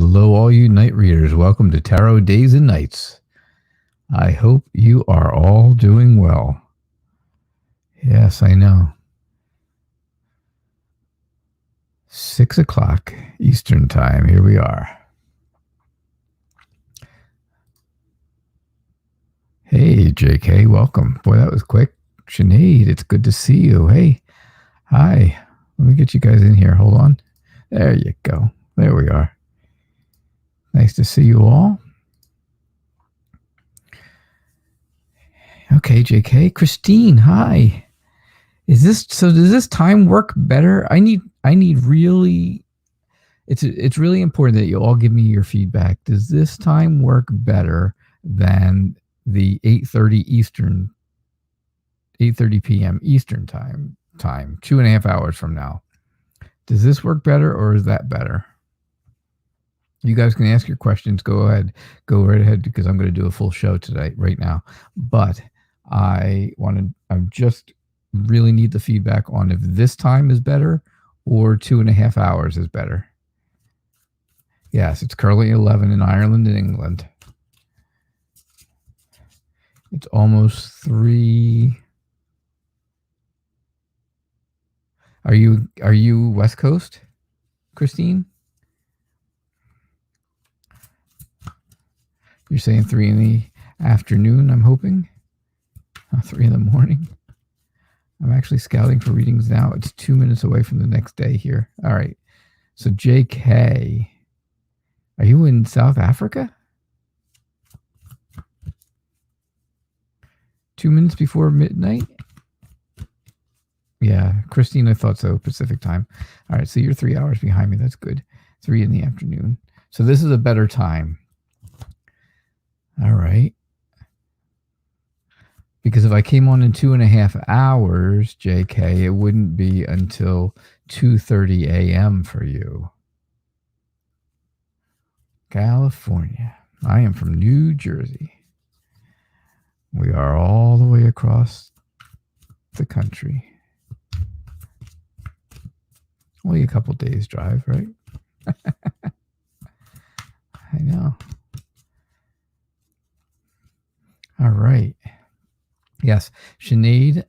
Hello, all you night readers. Welcome to Tarot Days and Nights. I hope you are all doing well. Yes, I know. 6 o'clock Eastern Time. Here we are. Hey, JK. Welcome. Boy, that was quick. Sinead, it's good to see you. Hey. Hi. Let me get you guys in here. Hold on. There you go. There we are. Nice to see you all. Okay, JK. Christine, hi. Does this time work better? I need really, it's really important that you all give me your feedback. Does this time work better than the 8:30 p.m. Eastern time, 2.5 hours from now? Does this work better or is that better? You guys can ask your questions. Go right ahead, because I'm going to do a full show today, right now. But I just really need the feedback on if this time is better or 2.5 hours is better. Yes, it's currently 11 in Ireland and England. It's almost 3. Are you West Coast, Christine? You're saying 3 in the afternoon, I'm hoping? 3 in the morning? I'm actually scouting for readings now. It's 2 minutes away from the next day here. All right. So JK, are you in South Africa? 2 minutes before midnight? Yeah, Christine, I thought so, Pacific time. All right, so you're 3 hours behind me. That's good. 3 in the afternoon. So this is a better time. All right. Because if I came on in 2.5 hours, JK, it wouldn't be until 2:30 a.m. for you. California. I am from New Jersey. We are all the way across the country. Only a couple days drive, right? I know. All right. Yes, Sinead.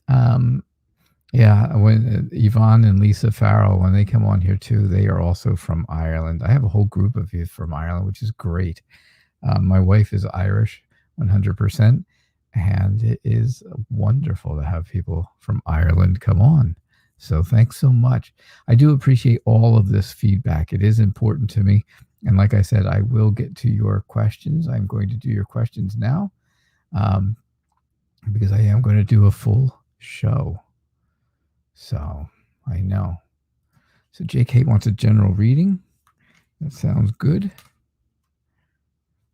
Yeah, when Yvonne and Lisa Farrell, when they come on here too, they are also from Ireland. I have a whole group of you from Ireland, which is great. My wife is Irish, 100%, and it is wonderful to have people from Ireland come on. So thanks so much. I do appreciate all of this feedback. It is important to me. And like I said, I will get to your questions. I'm going to do your questions now. Because I am going to do a full show. So I know. So JK wants a general reading. That sounds good.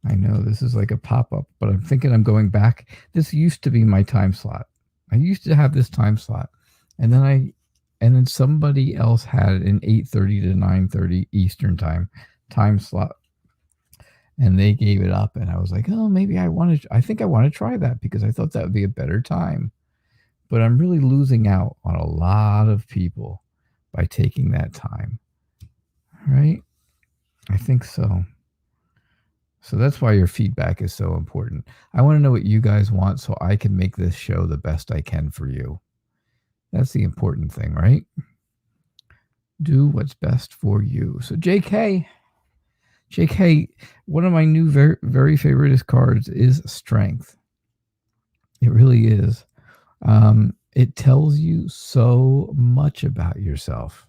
I know this is like a pop-up, but I'm thinking I'm going back. This used to be my time slot. I used to have this time slot. And then somebody else had an 8:30 to 9:30 Eastern time slot. And they gave it up, and I was like, oh, maybe I think I want to try that, because I thought that would be a better time. But I'm really losing out on a lot of people by taking that time. Right? I think so. So that's why your feedback is so important. I want to know what you guys want so I can make this show the best I can for you. That's the important thing, right? Do what's best for you. So JK, one of my new very, very favorite cards is Strength. It really is. It tells you so much about yourself.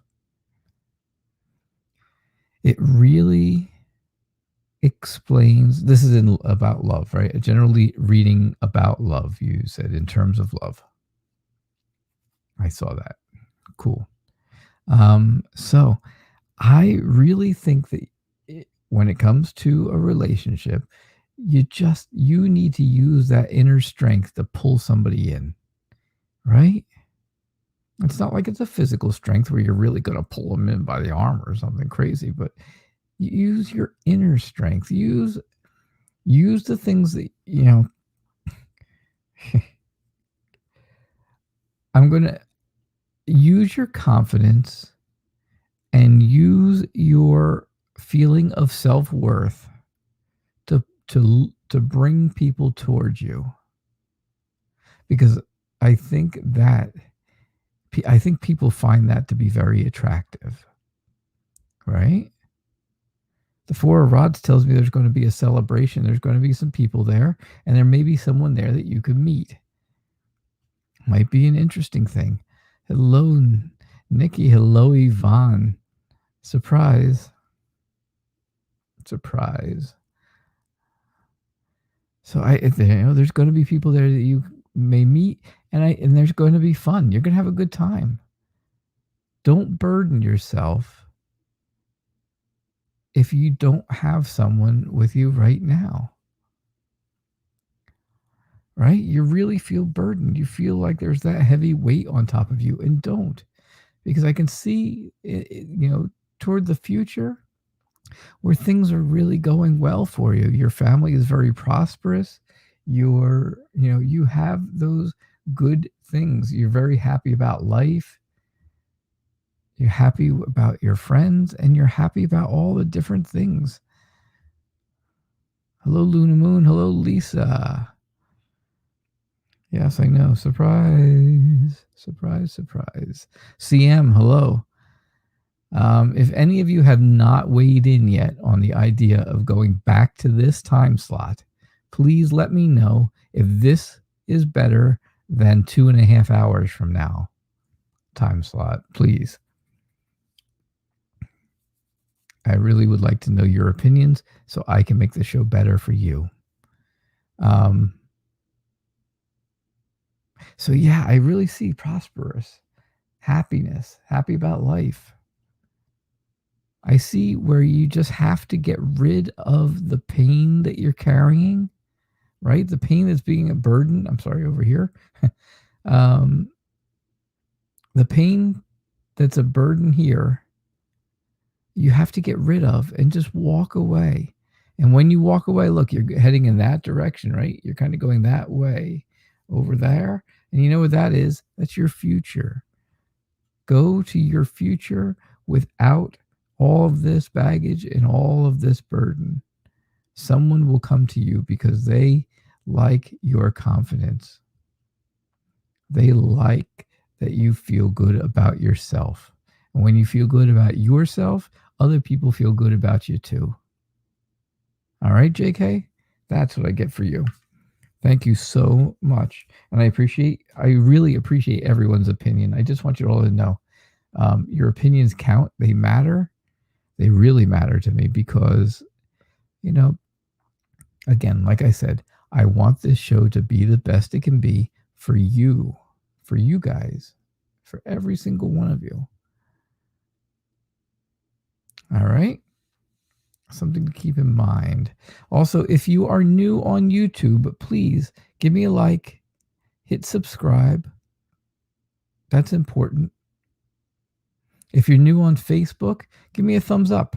It really explains. This is about love, right? Generally reading about love, you said, in terms of love. I saw that. Cool. So I really think that when it comes to a relationship, you need to use that inner strength to pull somebody in, right? It's not like it's a physical strength where you're really going to pull them in by the arm or something crazy, but use your inner strength. Use the things that, I'm going to use your confidence and use your feeling of self-worth to bring people towards you. Because I think people find that to be very attractive, right? The Four of Rods tells me there's going to be a celebration. There's going to be some people there, and there may be someone there that you could meet. Might be an interesting thing. Hello, Nikki. Hello, Yvonne. Surprise. So there's going to be people there that you may meet, and there's going to be fun. You're going to have a good time. Don't burden yourself if you don't have someone with you right now. Right? You really feel burdened. You feel like there's that heavy weight on top of you, and don't. Because I can see, toward the future where things are really going well for you. Your family is very prosperous. You have those good things. You're very happy about life. You're happy about your friends, and you're happy about all the different things. Hello, Luna Moon. Hello, Lisa. Yes, I know. Surprise. CM, hello. If any of you have not weighed in yet on the idea of going back to this time slot, please let me know if this is better than 2.5 hours from now time slot, please. I really would like to know your opinions so I can make the show better for you. So yeah, I really see prosperous, happiness, happy about life. I see where you just have to get rid of the pain that you're carrying, right? The pain that's being a burden. I'm sorry, over here. The pain that's a burden here, you have to get rid of and just walk away. And when you walk away, look, you're heading in that direction, right? You're kind of going that way over there. And you know what that is? That's your future. Go to your future without all of this baggage and all of this burden. Someone will come to you because they like your confidence. They like that you feel good about yourself. And when you feel good about yourself, other people feel good about you too. All right, JK? That's what I get for you. Thank you so much. And I really appreciate everyone's opinion. I just want you all to know your opinions count. They matter. They really matter to me because, again, like I said, I want this show to be the best it can be for you guys, for every single one of you. All right. Something to keep in mind. Also, if you are new on YouTube, please give me a like, hit subscribe. That's important. If you're new on Facebook, give me a thumbs up.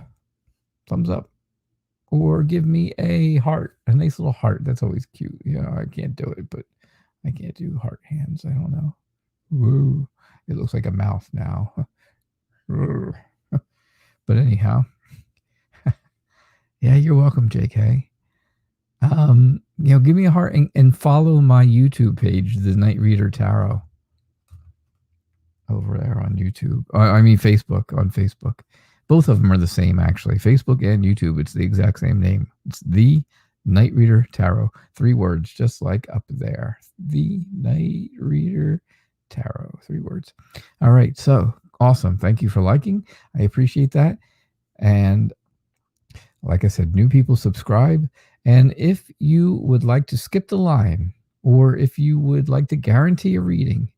Or give me a heart, a nice little heart. That's always cute. I can't do it, but I can't do heart hands. I don't know. Woo. It looks like a mouth now. But anyhow, yeah, you're welcome, JK. Give me a heart and follow my YouTube page, The Night Reader Tarot. Over there on YouTube. Facebook, on Facebook. Both of them are the same, actually. Facebook and YouTube, it's the exact same name. It's The Night Reader Tarot. 3 words, just like up there. The Night Reader Tarot. 3 words. All right, so awesome. Thank you for liking. I appreciate that. And like I said, new people subscribe. And if you would like to skip the line, or if you would like to guarantee a reading,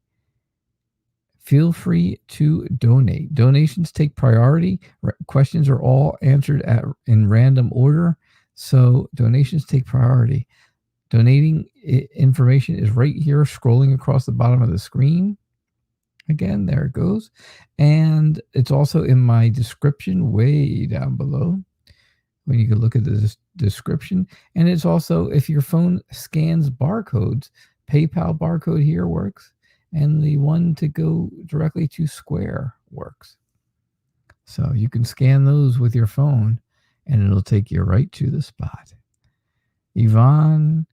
feel free to donate. Donations take priority. Questions are all answered in random order. So donations take priority. Donating information is right here, scrolling across the bottom of the screen. Again, there it goes. And it's also in my description way down below, when you can look at the description. And it's also, if your phone scans barcodes, PayPal barcode here works. And the one to go directly to Square works. So you can scan those with your phone and it'll take you right to the spot. Yvonne,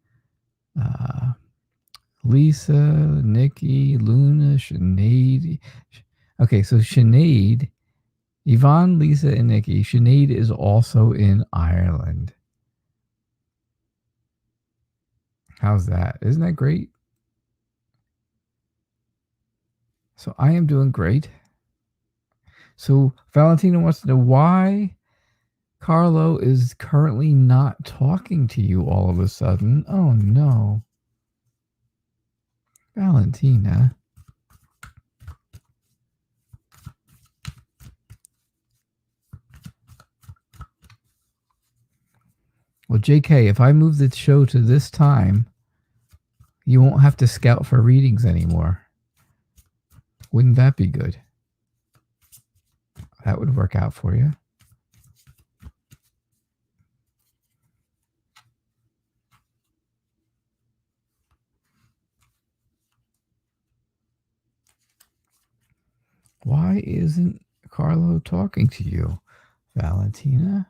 Lisa, Nikki, Luna, Sinead. Okay, so Sinead, Yvonne, Lisa, and Nikki. Sinead is also in Ireland. How's that? Isn't that great? So I am doing great. So Valentina wants to know why Carlo is currently not talking to you all of a sudden. Oh no. Valentina. Well, JK, if I move the show to this time, you won't have to scout for readings anymore. Wouldn't that be good? That would work out for you. Why isn't Carlo talking to you, Valentina?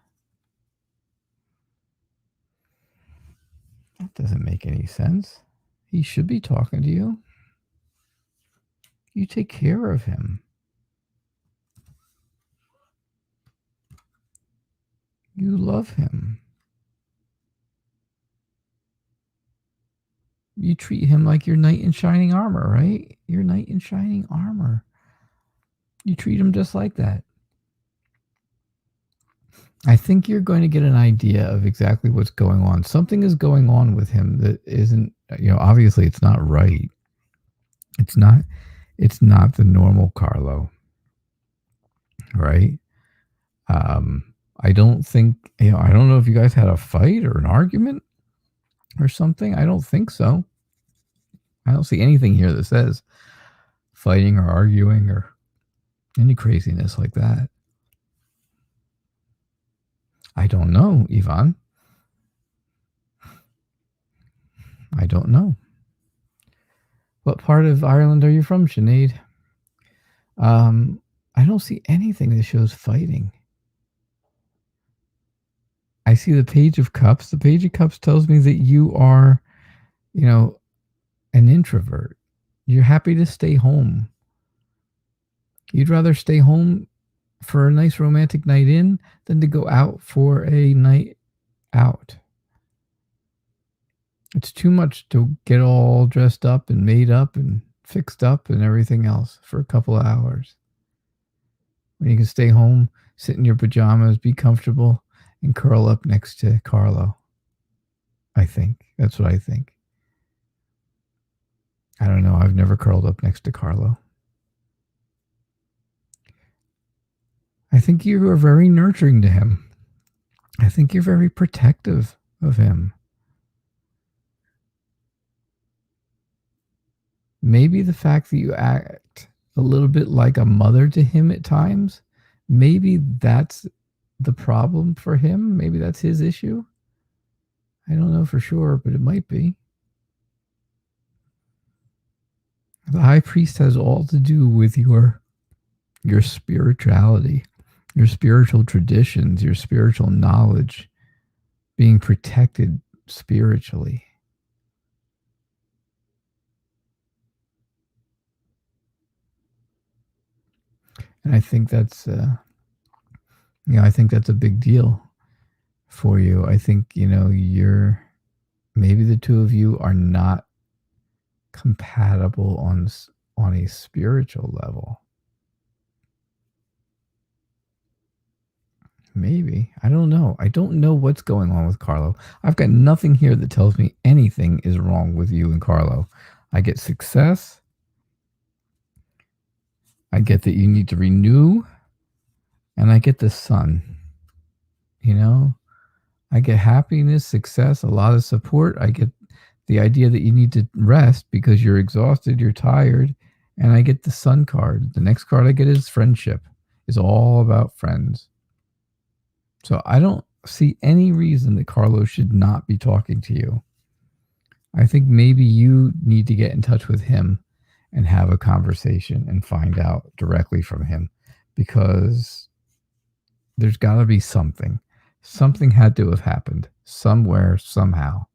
That doesn't make any sense. He should be talking to you. You take care of him. You love him. You treat him like your knight in shining armor, right? Your knight in shining armor. You treat him just like that. I think you're going to get an idea of exactly what's going on. Something is going on with him that isn't, obviously it's not right. It's not the normal Carlo, right? I don't think, I don't know if you guys had a fight or an argument or something. I don't think so. I don't see anything here that says fighting or arguing or any craziness like that. I don't know, Yvonne. I don't know. What part of Ireland are you from, Sinead? I don't see anything that shows fighting. I see the Page of Cups. The Page of Cups tells me that you are, an introvert. You're happy to stay home. You'd rather stay home for a nice romantic night in than to go out for a night out. It's too much to get all dressed up and made up and fixed up and everything else for a couple of hours. When you can stay home, sit in your pajamas, be comfortable, and curl up next to Carlo. I think. That's what I think. I don't know. I've never curled up next to Carlo. I think you are very nurturing to him. I think you're very protective of him. Maybe the fact that you act a little bit like a mother to him at times, maybe that's the problem for him. Maybe that's his issue. I don't know for sure, but it might be. The High Priest has all to do with your spirituality, your spiritual traditions, your spiritual knowledge, being protected spiritually. And I think that's, I think that's a big deal for you. I think, you're, maybe the two of you are not compatible on a spiritual level. Maybe. I don't know. I don't know what's going on with Carlo. I've got nothing here that tells me anything is wrong with you and Carlo. I get success. I get that you need to renew. And I get the sun. I get happiness, success, a lot of support. I get the idea that you need to rest because you're exhausted, you're tired. And I get the sun card. The next card I get is friendship. It's all about friends. So I don't see any reason that Carlo should not be talking to you. I think maybe you need to get in touch with him and have a conversation and find out directly from him, because there's got to be something Something had to have happened somewhere, somehow.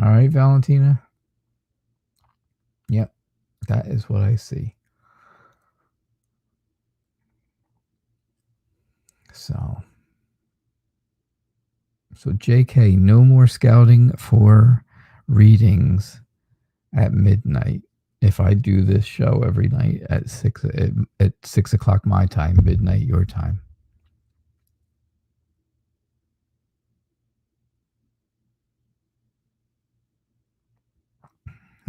All right, Valentina. Yep, that is what I see. So JK, no more scouting for readings at midnight. If I do this show every night at 6 o'clock my time, midnight your time.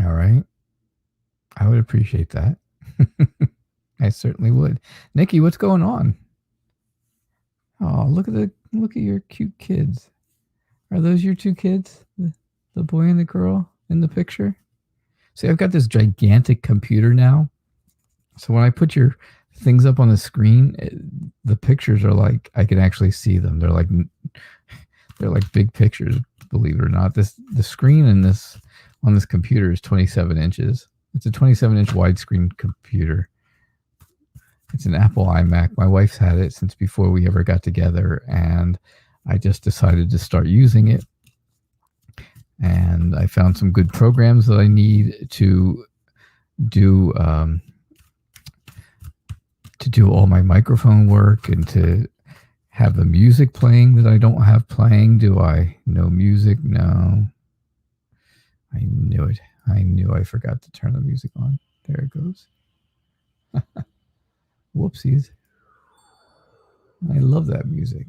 All right. I would appreciate that. I certainly would. Nikki, what's going on? Oh, look at your cute kids. Are those your two kids? The boy and the girl in the picture? See, I've got this gigantic computer now. So when I put your things up on the screen, the pictures are like I can actually see them. They're like big pictures, believe it or not. The screen on this computer is 27 inches. It's a 27-inch widescreen computer. It's an Apple iMac. My wife's had it since before we ever got together, and I just decided to start using it. And I found some good programs that I need to do all my microphone work and to have the music playing that I don't have playing. Do I know music? No. I knew it. I knew I forgot to turn the music on. There it goes. Whoopsies. I love that music.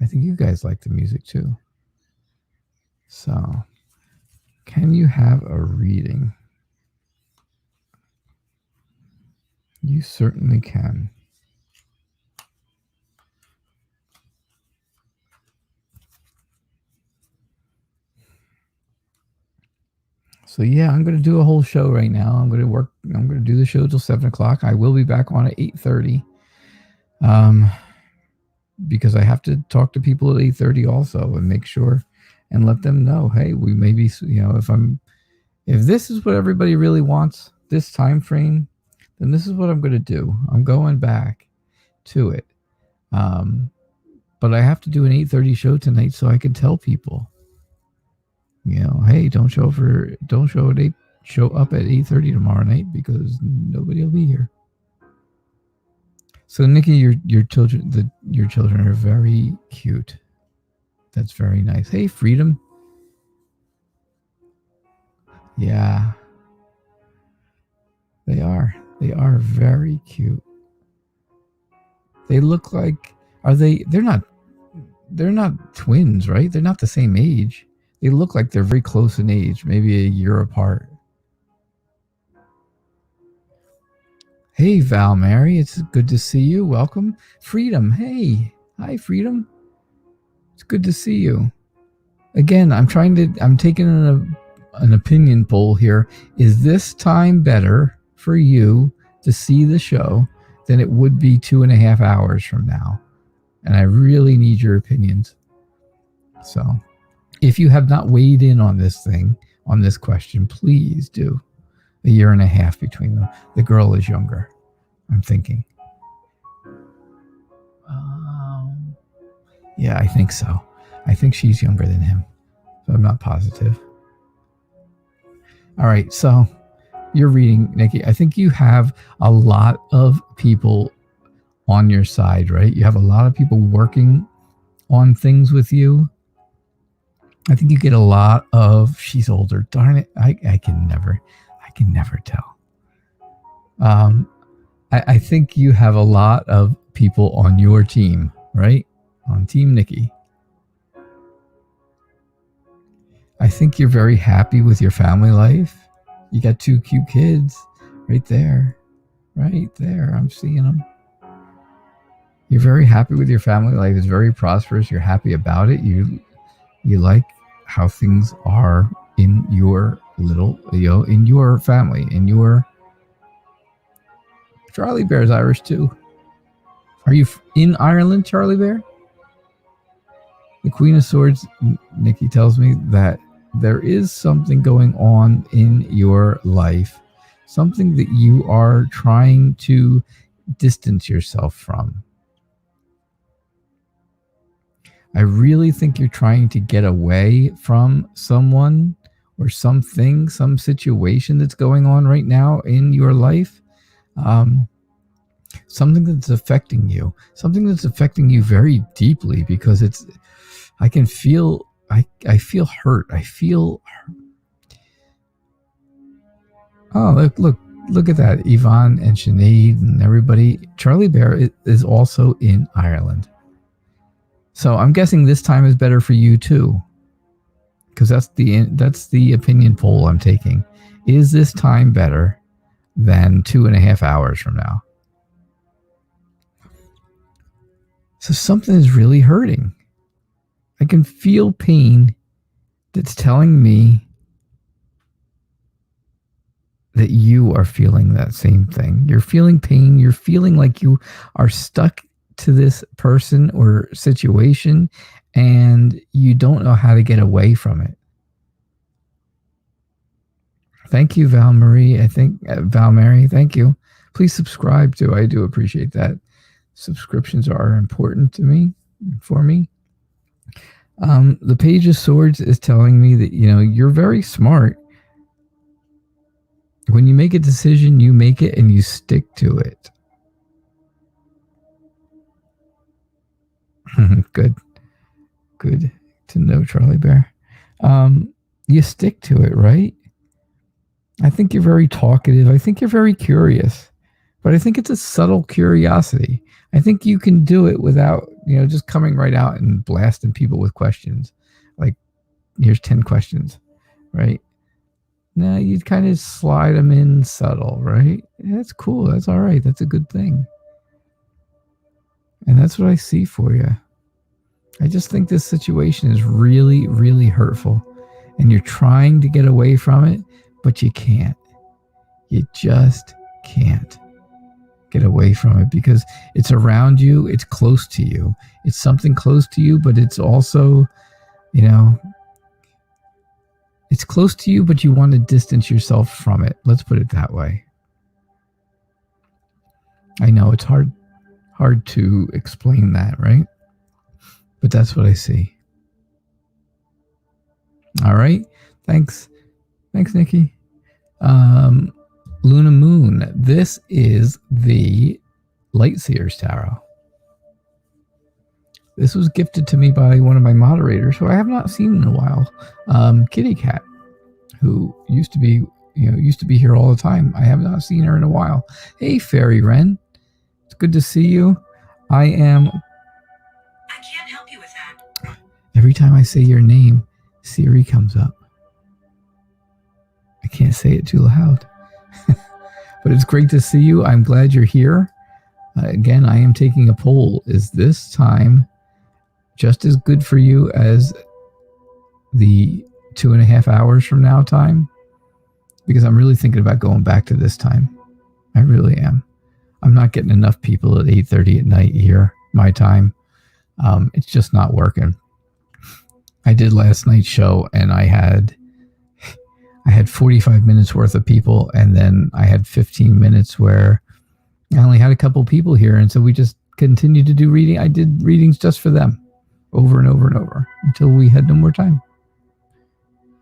I think you guys like the music too. So, can you have a reading? You certainly can. So yeah, I'm going to do a whole show right now. I'm going to do the show till 7 o'clock. I will be back on at 8:30. Because I have to talk to people at 8:30 also and make sure and let them know, hey, we may be, if this is what everybody really wants, this time frame, then this is what I'm going to do. I'm going back to it. But I have to do an 8:30 show tonight so I can tell people, hey, don't show up at 8:30 tomorrow night because nobody will be here. So Nikki, your children are very cute. That's very nice. Hey, Freedom. Yeah. They are very cute. They look like they're not twins, right? They're not the same age. They look like they're very close in age, maybe a year apart. Hey, Val Mary, it's good to see you. Welcome. Freedom, hey. Hi, Freedom. It's good to see you. Again, I'm taking an opinion poll here. Is this time better for you to see the show than it would be 2.5 hours from now? And I really need your opinions. So if you have not weighed in on this question, please do. 1.5 years between them. The girl is younger, I'm thinking. Yeah, I think so. I think she's younger than him, but I'm not positive. All right, so you're reading, Nikki. I think you have a lot of people on your side, right? You have a lot of people working on things with you. I think you get a lot of, she's older. Darn it. I can never tell. I think you have a lot of people on your team, right? On Team Nikki. I think you're very happy with your family life. You got 2 cute kids right there. Right there. I'm seeing them. You're very happy with your family life. It's very prosperous. You're happy about it. You like how things are in your little, in your family, in your... Charlie Bear's Irish too. Are you in Ireland, Charlie Bear? The Queen of Swords, Nikki tells me that there is something going on in your life, something that you are trying to distance yourself from. I really think you're trying to get away from someone or something, some situation that's going on right now in your life. Something that's affecting you. Something that's affecting you very deeply, because I can feel, I feel hurt. I feel, oh, look at that. Yvonne and Sinead and everybody. Charlie Bear is also in Ireland. So I'm guessing this time is better for you too, because that's the opinion poll I'm taking. Is this time better than 2.5 hours from now? So something is really hurting. I can feel pain that's telling me that you are feeling that same thing. You're feeling pain. You're feeling like you are stuck to this person or situation, and you don't know how to get away from it. Thank you, Val Marie. I think Val Mary. Thank you. Please subscribe too. I do appreciate that. Subscriptions are important to me, for me. The Page of Swords is telling me that, you know, you're very smart. When you make a decision, you make it and you stick to it. Good to know, Charlie Bear. You stick to it, right? I think you're very talkative. I think you're very curious, but I think it's a subtle curiosity. I think you can do it without, you know, just coming right out and blasting people with questions. Like, here's 10 questions, right? No, you kind of slide them in subtle, right? That's cool. That's all right. That's a good thing. And that's what I see for you. I just think this situation is really, really hurtful. And you're trying to get away from it, but you can't. You just can't get away from it, because it's around you. It's close to you. It's something close to you, but it's also, you know, it's close to you, but you want to distance yourself from it. Let's put it that way. I know it's hard to explain that, right? But that's what I see. All right. Thanks, Nikki. Luna Moon. This is the Light Seers Tarot. This was gifted to me by one of my moderators, who I have not seen in a while. Kitty Cat, who used to be here all the time. I have not seen her in a while. Hey, Fairy Wren. It's good to see you. I can't help you with that. Every time I say your name, Siri comes up. I can't say it too loud. But it's great to see you. I'm glad you're here. Again, I am taking a poll. Is this time just as good for you as the 2.5 hours from now time? Because I'm really thinking about going back to this time. I really am. I'm not getting enough people at 8:30 at night here, my time. It's just not working. I did last night's show, and I had 45 minutes worth of people, and then I had 15 minutes where I only had a couple people here, and so we just continued to do reading. I did readings just for them over and over and over until we had no more time.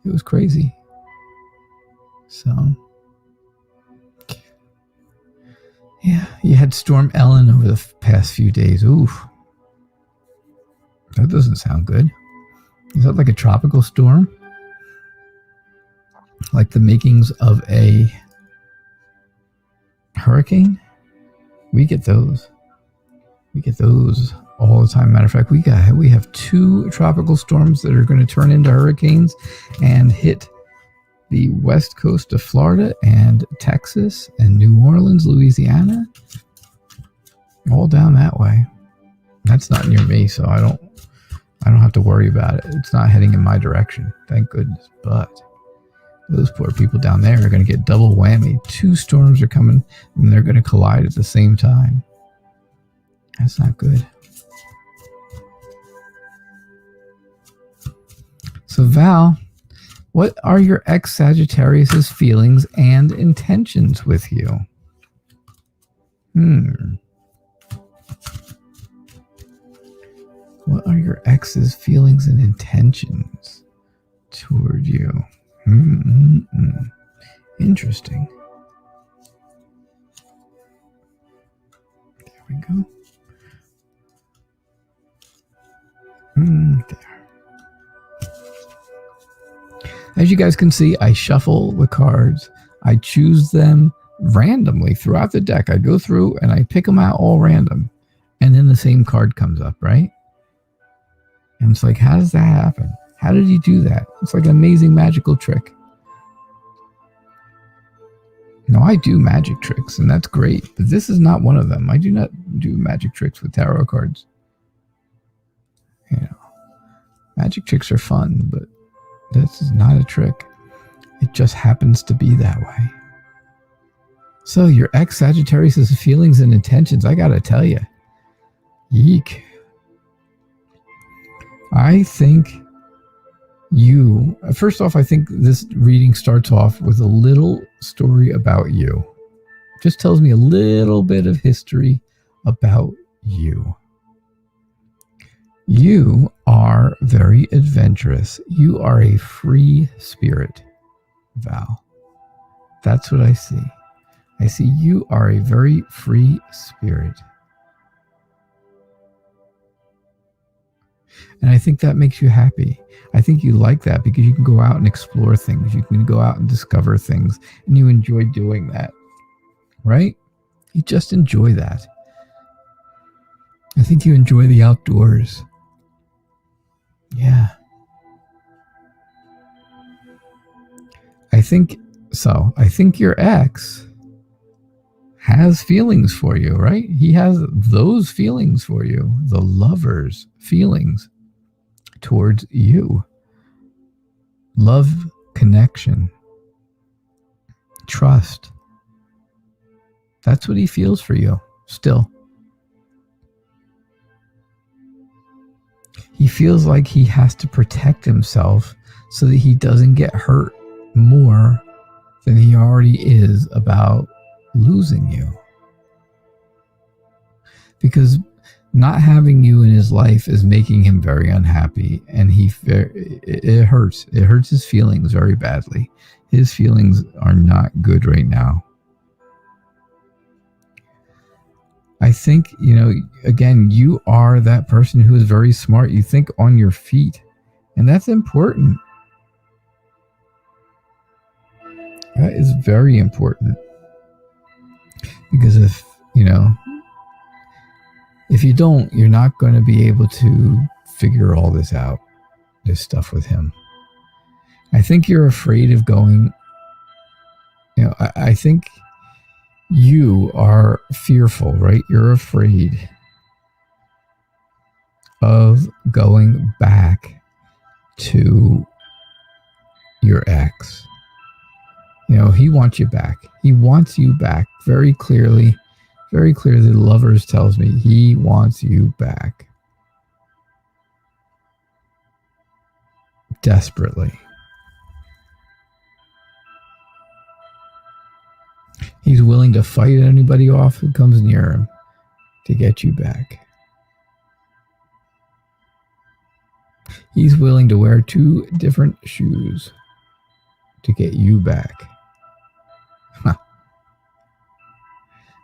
It was crazy. So, yeah, you had Storm Ellen over the past few days. Oof. That doesn't sound good. Is that like a tropical storm? Like the makings of a hurricane? We get those. We get those all the time. Matter of fact, we have 2 tropical storms that are going to turn into hurricanes and hit the west coast of Florida and Texas and New Orleans, Louisiana. All down that way. That's not near me, so I don't have to worry about it. It's not heading in my direction, thank goodness. But those poor people down there are going to get double whammy. 2 storms are coming, and they're going to collide at the same time. That's not good. So Val, what are your ex-Sagittarius's feelings and intentions with you? What are your ex's feelings and intentions toward you? Interesting. There we go. There. As you guys can see, I shuffle the cards. I choose them randomly throughout the deck. I go through and I pick them out all random. And then the same card comes up, right? And it's like, how does that happen? How did he do that? It's like an amazing magical trick. Now, I do magic tricks, and that's great. But this is not one of them. I do not do magic tricks with tarot cards. You know, magic tricks are fun, but this is not a trick. It just happens to be that way. So your ex-Sagittarius' feelings and intentions, I gotta tell you. Yeek. I think you, first off, I think this reading starts off with a little story about you. Just tells me a little bit of history about you. You are very adventurous. You are a free spirit, Val. That's what I see. I see you are a very free spirit. And I think that makes you happy. I think you like that because you can go out and explore things. You can go out and discover things. And you enjoy doing that. Right? You just enjoy that. I think you enjoy the outdoors. Yeah. I think your ex has feelings for you, right? He has those feelings for you. The lover's feelings towards you. Love, connection, trust. That's what he feels for you still. He feels like he has to protect himself so that he doesn't get hurt more than he already is about losing you. Because not having you in his life is making him very unhappy, and it hurts. It hurts his feelings very badly. His feelings are not good right now. I think, again, you are that person who is very smart. You think on your feet, and that's important. That is very important. Because if you don't, you're not going to be able to figure all this out, this stuff with him. I think you're afraid of going, I think you are fearful, right? You're afraid of going back to your ex. He wants you back. He wants you back very clearly. Very clearly, the lovers tells me he wants you back. Desperately. He's willing to fight anybody off who comes near him to get you back. He's willing to wear 2 different shoes to get you back.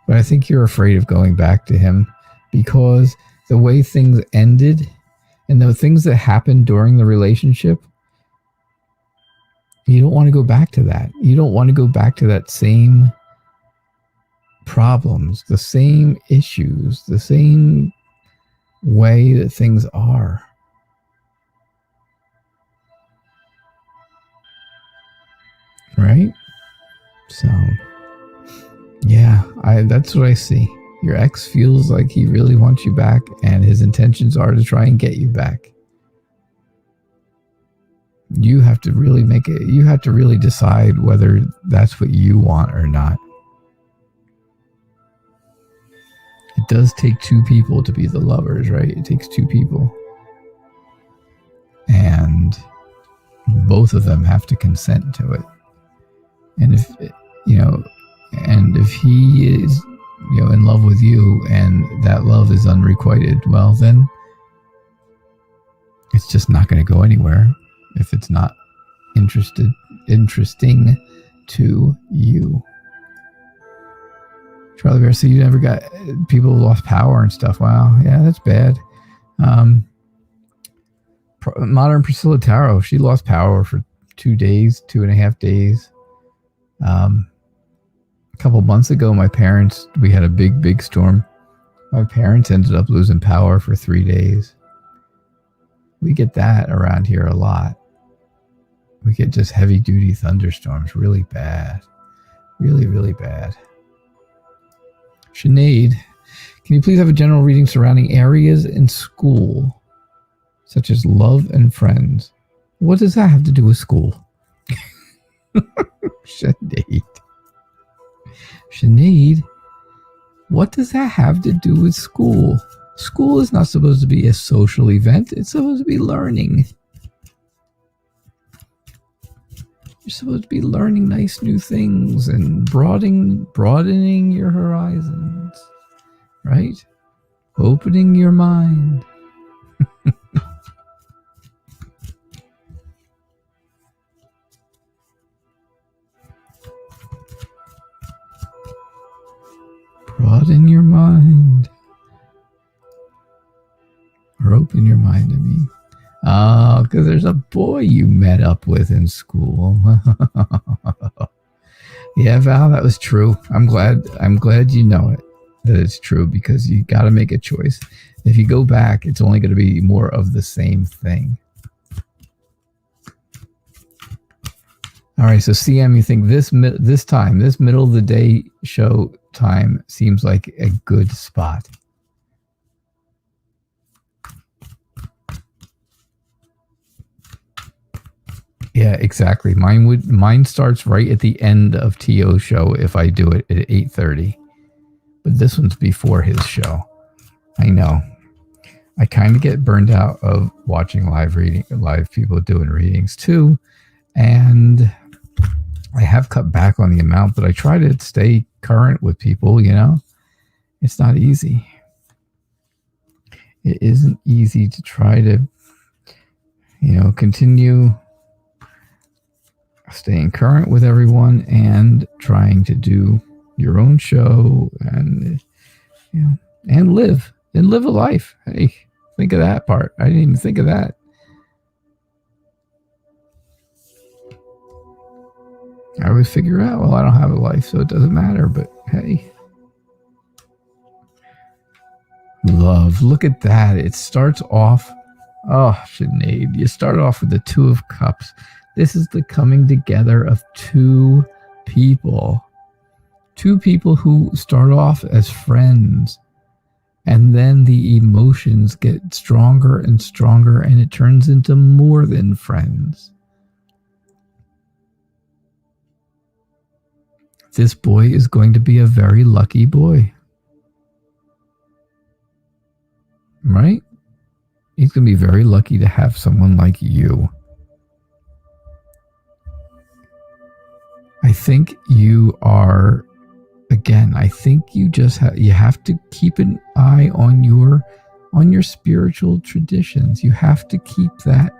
But I think you're afraid of going back to him because the way things ended and the things that happened during the relationship, you don't want to go back to that. You don't want to go back to that same problems, the same issues, the same way that things are. Right? So, yeah, that's what I see. Your ex feels like he really wants you back, and his intentions are to try and get you back. You have to really you have to really decide whether that's what you want or not. It does take 2 people to be the lovers, right? It takes 2 people. And both of them have to consent to it. And if, and if he is, in love with you and that love is unrequited, well, then It's just not going to go anywhere if it's not interesting to you. Charlie Bear, so you never got people who lost power and stuff. Wow, yeah, that's bad. Modern Priscilla Tarot, she lost power for 2 days, 2.5 days. A couple months ago, we had a big storm. My parents ended up losing power for 3 days. We get that around here a lot. We get just heavy duty thunderstorms, really bad. Really, really bad. Sinead, can you please have a general reading surrounding areas in school, such as love and friends? What does that have to do with school? Sinead, what does that have to do with school? School is not supposed to be a social event. It's supposed to be learning. You're supposed to be learning nice new things and broadening your horizons, right? Opening your mind. Broaden your mind. Or open your mind, I mean. Oh, because there's a boy you met up with in school. Yeah, Val, that was true. I'm glad you know it, that it's true, because you got to make a choice. If you go back, it's only going to be more of the same thing. All right, so CM, you think this middle of the day show time seems like a good spot. Yeah, exactly. Mine starts right at the end of TO show if I do it at 8:30. But this one's before his show. I know. I kind of get burned out of watching live people doing readings too. And I have cut back on the amount, but I try to stay current with people, you know. It's not easy. It isn't easy to try to, continue staying current with everyone and trying to do your own show and live a life. Hey, think of that part. I didn't even think of that. I always figure out, well, I don't have a life, so it doesn't matter, but hey. Love, look at that. It starts off, Sinead, you start off with the Two of Cups. This is the coming together of two people. Two people who start off as friends. And then the emotions get stronger and stronger, and it turns into more than friends. This boy is going to be a very lucky boy. Right? He's going to be very lucky to have someone like you. I think you are, again, I think you just you have to keep an eye on your spiritual traditions. You have to keep that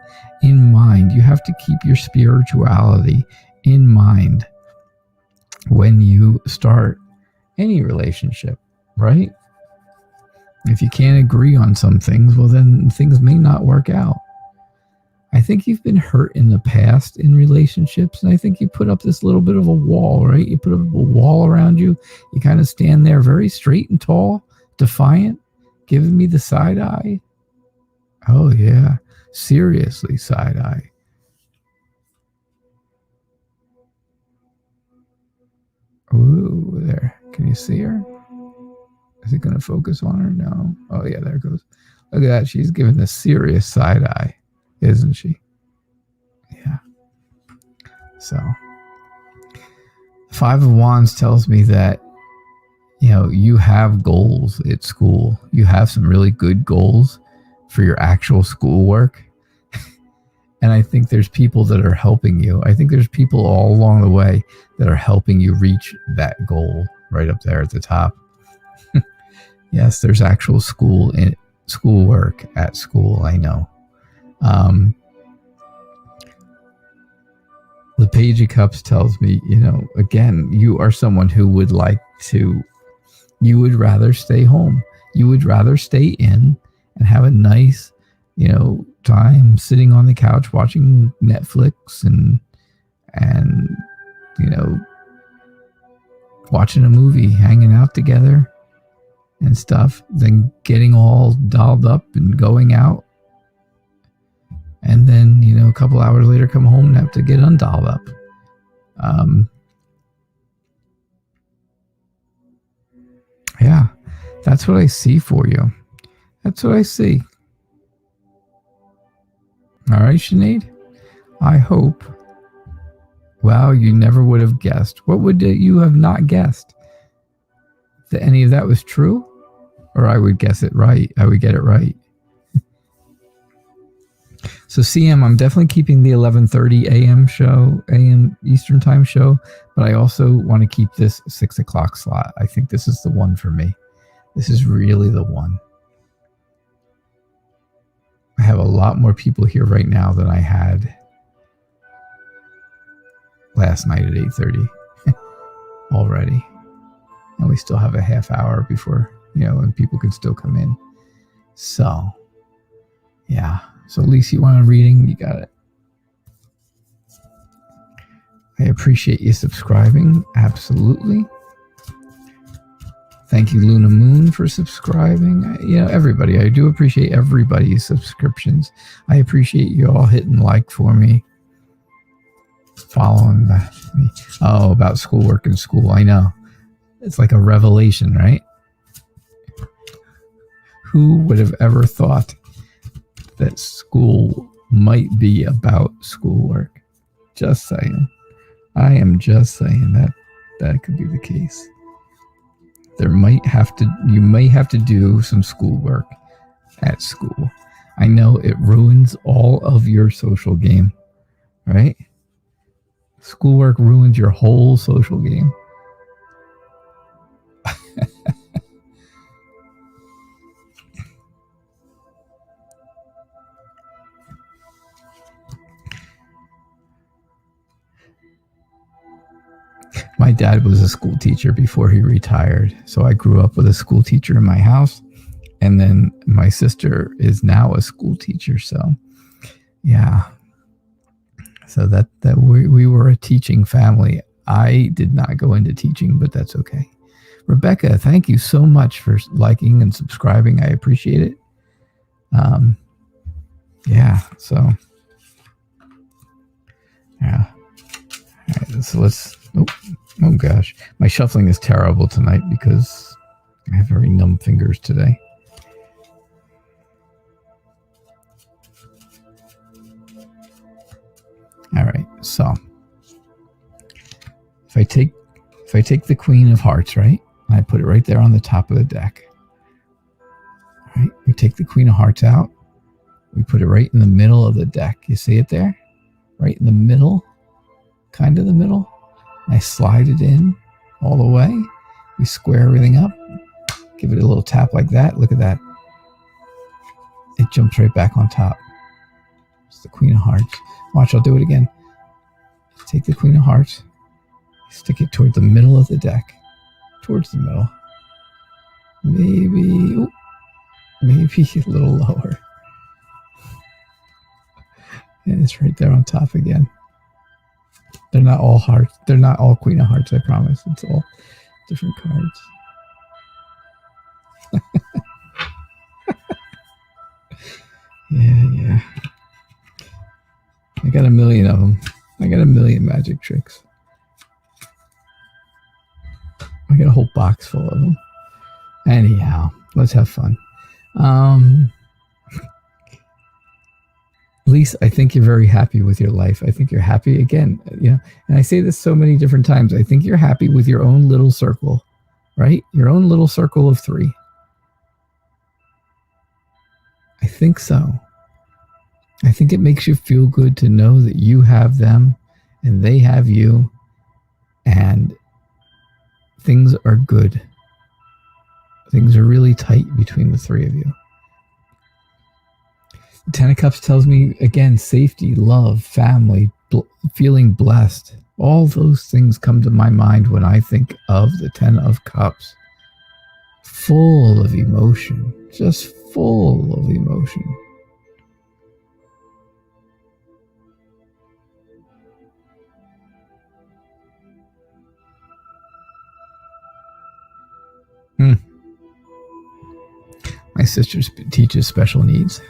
in mind. You have to keep your spirituality in mind when you start any relationship, right? If you can't agree on some things, well, then things may not work out. I think you've been hurt in the past in relationships, and I think you put up this little bit of a wall, right? You put up a wall around you. You kind of stand there very straight and tall, defiant, giving me the side eye. Oh, yeah. Seriously, side eye. Ooh, there. Can you see her? Is it going to focus on her? No. Oh, yeah, there it goes. Look at that. She's giving the serious side eye, isn't she? Yeah. So, Five of Wands tells me that, you have goals at school. You have some really good goals for your actual schoolwork. And I think there's people that are helping you. I think there's people all along the way that are helping you reach that goal right up there at the top. Yes, there's actual schoolwork at school, I know. The Page of Cups tells me, again, you are someone who would you would rather stay home. You would rather stay in and have a nice, time sitting on the couch watching Netflix and watching a movie, hanging out together and stuff, than getting all dolled up and going out. And then, a couple hours later come home and have to get undolled up. Yeah, that's what I see for you. That's what I see. All right, Sinead. I hope. Wow, you never would have guessed. What would you have not guessed? That any of that was true? Or I would guess it right. I would get it right. So CM, I'm definitely keeping the 11:30 a.m. show, a.m. Eastern time show, but I also want to keep this 6 o'clock slot. I think this is the one for me. This is really the one. I have a lot more people here right now than I had last night at 8:30 already. And we still have a half hour before, and people can still come in. So, yeah. So, Lisa, you want a reading? You got it. I appreciate you subscribing. Absolutely. Thank you, Luna Moon, for subscribing. Everybody. I do appreciate everybody's subscriptions. I appreciate you all hitting like for me. Following me. Oh, about schoolwork and school. I know. It's like a revelation, right? Who would have ever thought that school might be about schoolwork? Just saying. I am just saying that could be the case. You may have to do some schoolwork at school. I know it ruins all of your social game, right? Schoolwork ruins your whole social game. My dad was a school teacher before he retired, so I grew up with a school teacher in my house, and then my sister is now a school teacher. So, yeah. So that we were a teaching family. I did not go into teaching, but that's okay. Rebecca, thank you so much for liking and subscribing. I appreciate it. Yeah. So, yeah. All right, so let's. Oh gosh, my shuffling is terrible tonight because I have very numb fingers today. All right, so if I take the Queen of Hearts, right, and I put it right there on the top of the deck. All right, we take the Queen of Hearts out. We put it right in the middle of the deck. You see it there? Right in the middle, kind of the middle. I slide it in all the way. We square everything up. Give it a little tap like that. Look at that. It jumps right back on top. It's the Queen of Hearts. Watch, I'll do it again. Take the Queen of Hearts. Stick it toward the middle of the deck. Towards the middle. Maybe a little lower. And it's right there on top again. They're not all hearts. They're not all Queen of Hearts, I promise. It's all different cards. Yeah. I got a million of them. I got a million magic tricks. I got a whole box full of them. Anyhow, let's have fun. Lisa, I think you're very happy with your life. I think you're happy again, and I say this so many different times. I think you're happy with your own little circle, right? Your own little circle of 3. I think so. I think it makes you feel good to know that you have them and they have you and things are good. Things are really tight between the 3 of you. Ten of Cups tells me, again, safety, love, family, feeling blessed. All those things come to my mind when I think of the Ten of Cups. Full of emotion, just full of emotion. My sister teaches special needs.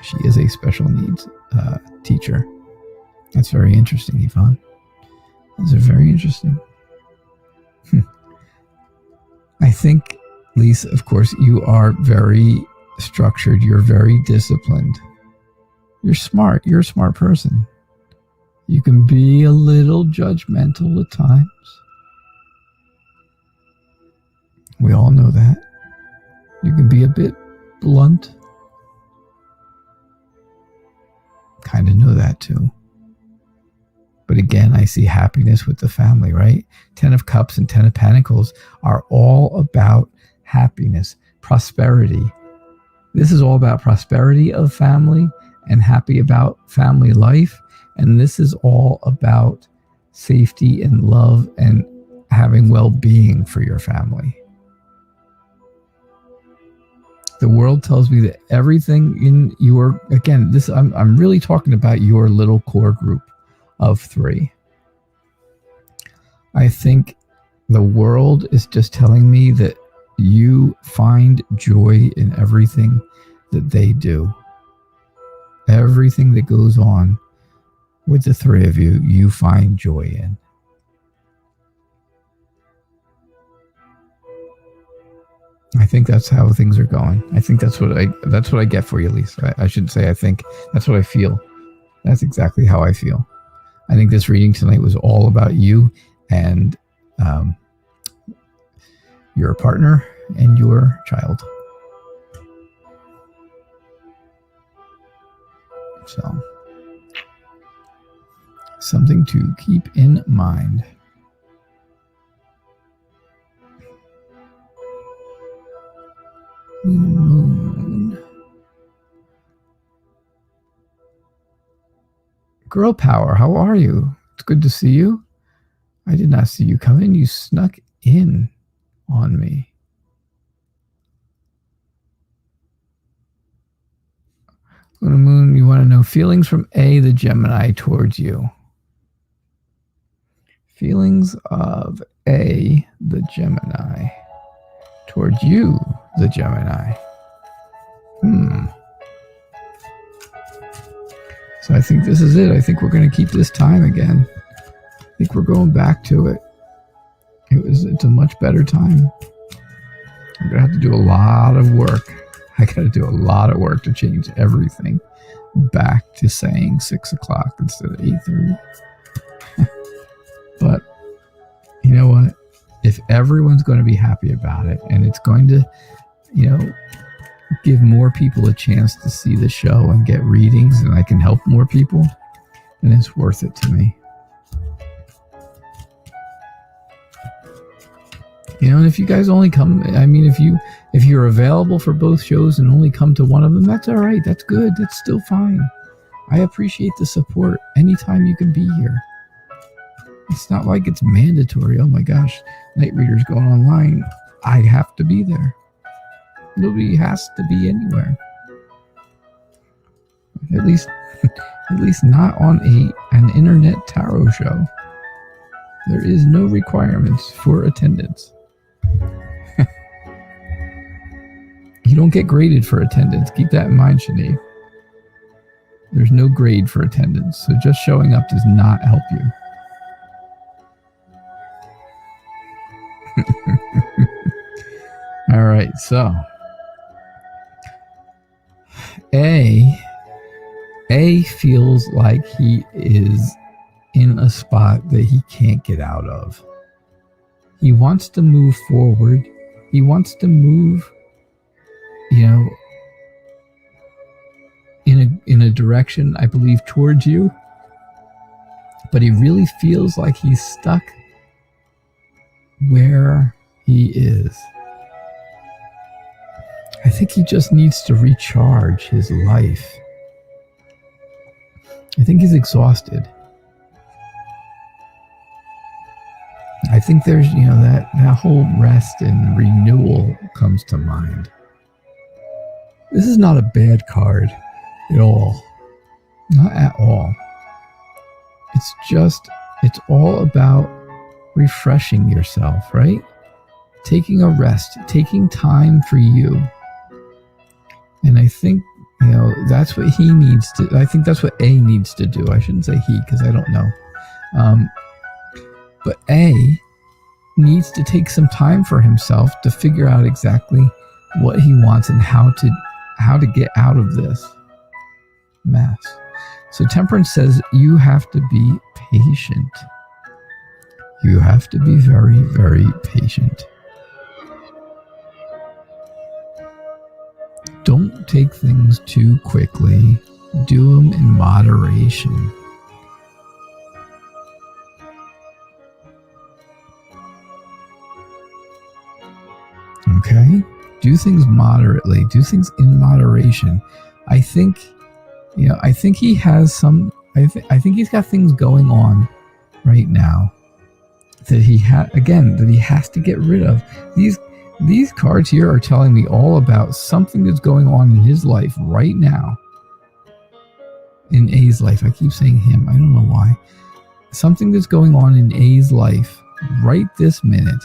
She is a special needs teacher. That's very interesting, Yvonne. That's very interesting. I think, Lisa, of course, you are very structured. You're very disciplined. You're smart. You're a smart person. You can be a little judgmental at times. We all know that. You can be a bit blunt. Kind of know that too. But again, I see happiness with the family, right? Ten of Cups and Ten of Pentacles are all about happiness, prosperity. This is all about prosperity of family and happy about family life. And this is all about safety and love and having well-being for your family. The world tells me that everything in your, again, this I'm really talking about your little core group of 3. I think the world is just telling me that you find joy in everything that they do. Everything that goes on with the 3 of you, you find joy in. I think that's how things are going. I think that's what I get for you, Lisa. I shouldn't say I think. That's what I feel. That's exactly how I feel. I think this reading tonight was all about you and your partner and your child. So, something to keep in mind. Moon. Girl Power, how are you? It's good to see you. I did not see you come in. You snuck in on me. Luna Moon, you want to know feelings from A, the Gemini, towards you. Feelings of A, the Gemini, towards you, the Gemini. So I think this is it. I think we're going to keep this time again. I think we're going back to it. It's a much better time. I'm going to have to do a lot of work. I got to do a lot of work to change everything back to saying 6 o'clock instead of 8:30. But you know what? If everyone's going to be happy about it and it's going to, give more people a chance to see the show and get readings and I can help more people, then it's worth it to me. And if you guys only come, if you're available for both shows and only come to one of them, that's all right. That's good. That's still fine. I appreciate the support anytime you can be here. It's not like it's mandatory. Oh my gosh, Night Reader's going online. I have to be there. Nobody has to be anywhere. At least not on an internet tarot show. There is no requirements for attendance. You don't get graded for attendance. Keep that in mind, Shanae. There's no grade for attendance, so just showing up does not help you. All right, so A feels like he is in a spot that he can't get out of. He wants to move forward. He wants to move, in a direction, I believe, towards you. But he really feels like he's stuck where he is. I think he just needs to recharge his life. I think he's exhausted. I think there's, that whole rest and renewal comes to mind. This is not a bad card at all. Not at all. It's all about refreshing yourself, right? Taking a rest, taking time for you. And I think, that's what he needs to, I think that's what A needs to do. I shouldn't say he because I don't know. But A needs to take some time for himself to figure out exactly what he wants and how to get out of this mess. So Temperance says you have to be patient. You have to be very, very patient. Don't take things too quickly. Do them in moderation. Okay? Do things moderately. Do things in moderation. I think he has some, I think he's got things going on right now that he has to get rid of. These cards here are telling me all about something that's going on in his life right now. In A's life. I keep saying him. I don't know why. Something that's going on in A's life right this minute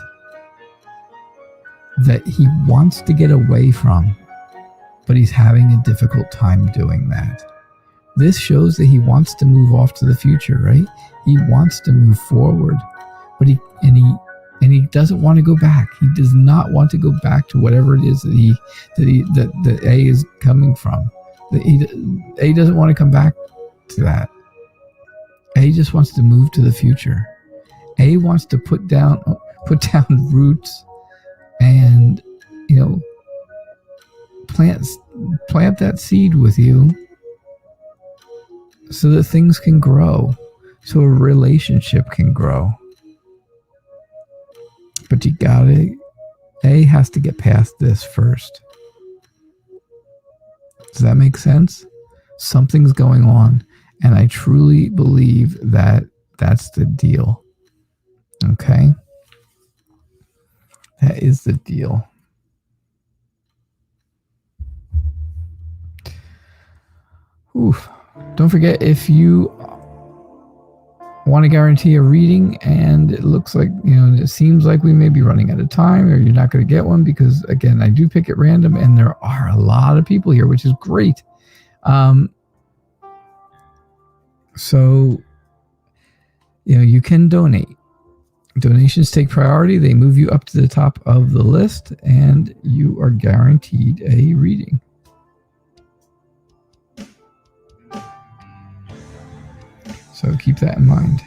that he wants to get away from, but he's having a difficult time doing that. This shows that he wants to move off to the future, right? He wants to move forward, but he doesn't want to go back. He does not want to go back to whatever it is that A is coming from. A doesn't want to come back to that. A just wants to move to the future. A wants to put down roots and plant that seed with you so that things can grow, so a relationship can grow. But A has to get past this first. Does that make sense? Something's going on, and I truly believe that that's the deal. Okay? That is the deal. Oof. Don't forget, if you want to guarantee a reading and it looks like, it seems like we may be running out of time or you're not going to get one because, again, I do pick at random and there are a lot of people here, which is great. So, you can donate. Donations take priority. They move you up to the top of the list and you are guaranteed a reading. So keep that in mind.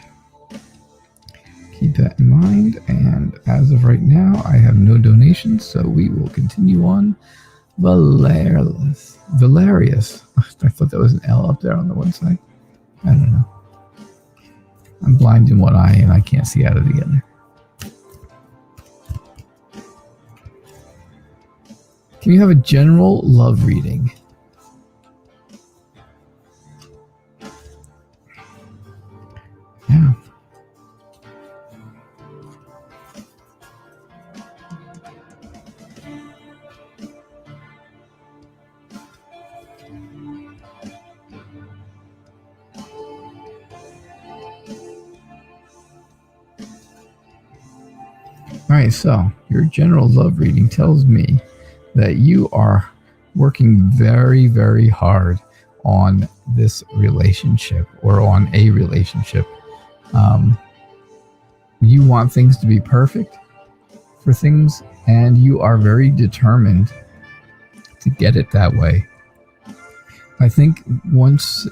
Keep that in mind. And as of right now, I have no donations, so we will continue on. Valerius. I thought that was an L up there on the one side. I don't know. I'm blind in one eye and I can't see out of the other. Can you have a general love reading? Yeah. All right, so your general love reading tells me that you are working very, very hard on this relationship or on a relationship. You want things to be perfect for things, and you are very determined to get it that way. I think once,